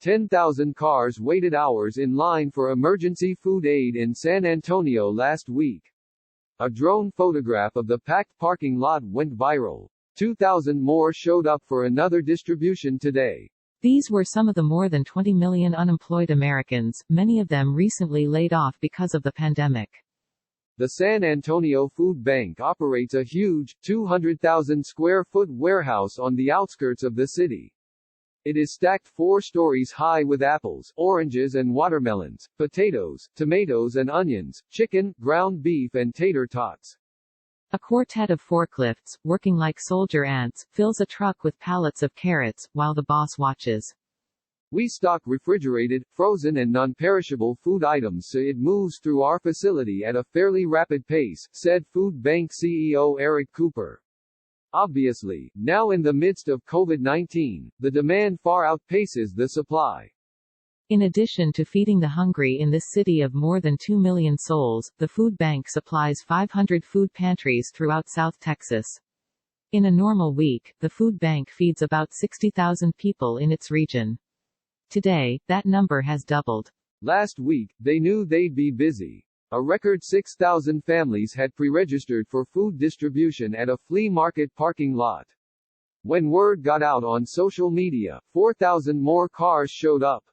10,000 cars waited hours in line for emergency food aid in San Antonio last week. A drone photograph of the packed parking lot went viral. 2,000 more showed up for another distribution today. These were some of the more than 20 million unemployed Americans, many of them recently laid off because of the pandemic. The San Antonio Food Bank operates a huge, 200,000 square foot warehouse on the outskirts of the city. It is stacked 4 stories high with apples, oranges and watermelons, potatoes, tomatoes and onions, chicken, ground beef and tater tots. A quartet of forklifts, working like soldier ants, fills a truck with pallets of carrots, while the boss watches. We stock refrigerated, frozen and non-perishable food items so it moves through our facility at a fairly rapid pace, said Food Bank CEO Eric Cooper. Obviously, now in the midst of COVID-19, the demand far outpaces the supply. In addition to feeding the hungry in this city of more than 2 million souls, the food bank supplies 500 food pantries throughout South Texas. In a normal week, the food bank feeds about 60,000 people in its region. Today, that number has doubled. Last week, they knew they'd be busy. A record 6,000 families had pre-registered for food distribution at a flea market parking lot. When word got out on social media, 4,000 more cars showed up.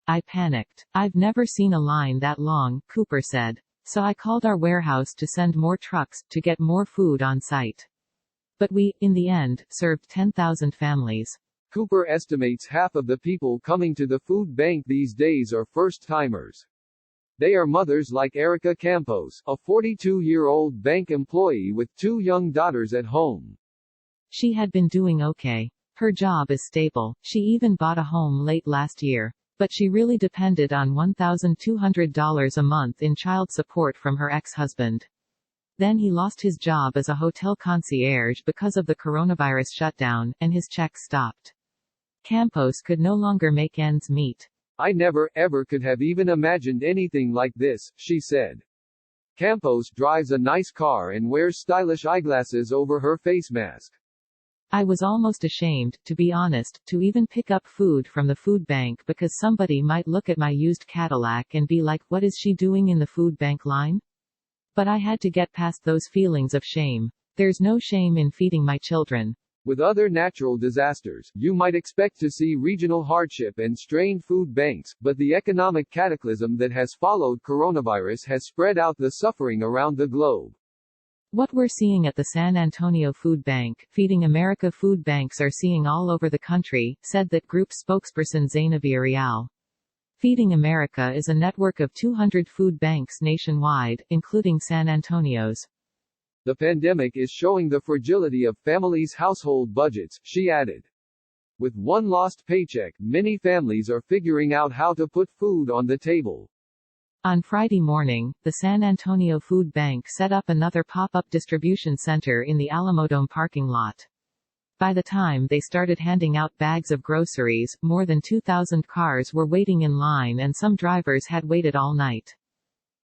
I panicked. I've never seen a line that long, Cooper said. So I called our warehouse to send more trucks, to get more food on site. But we, in the end, served 10,000 families. Cooper estimates half of the people coming to the food bank these days are first-timers. They are mothers like Erica Campos, a 42-year-old bank employee with 2 young daughters at home. She had been doing okay. Her job is stable. She even bought a home late last year. But she really depended on $1,200 a month in child support from her ex-husband. Then he lost his job as a hotel concierge because of the coronavirus shutdown, and his checks stopped. Campos could no longer make ends meet. I never, ever could have even imagined anything like this, she said. Campos drives a nice car and wears stylish eyeglasses over her face mask. I was almost ashamed, to be honest, to even pick up food from the food bank because somebody might look at my used Cadillac and be like, what is she doing in the food bank line? But I had to get past those feelings of shame. There's no shame in feeding my children. With other natural disasters, you might expect to see regional hardship and strained food banks, but the economic cataclysm that has followed coronavirus has spread out the suffering around the globe. What we're seeing at the San Antonio Food Bank, Feeding America food banks are seeing all over the country, said that group spokesperson Zainabia Real. Feeding America is a network of 200 food banks nationwide, including San Antonio's. The pandemic is showing the fragility of families' household budgets, she added. With one lost paycheck, many families are figuring out how to put food on the table. On Friday morning, the San Antonio Food Bank set up another pop-up distribution center in the Alamodome parking lot. By the time they started handing out bags of groceries, more than 2,000 cars were waiting in line and some drivers had waited all night.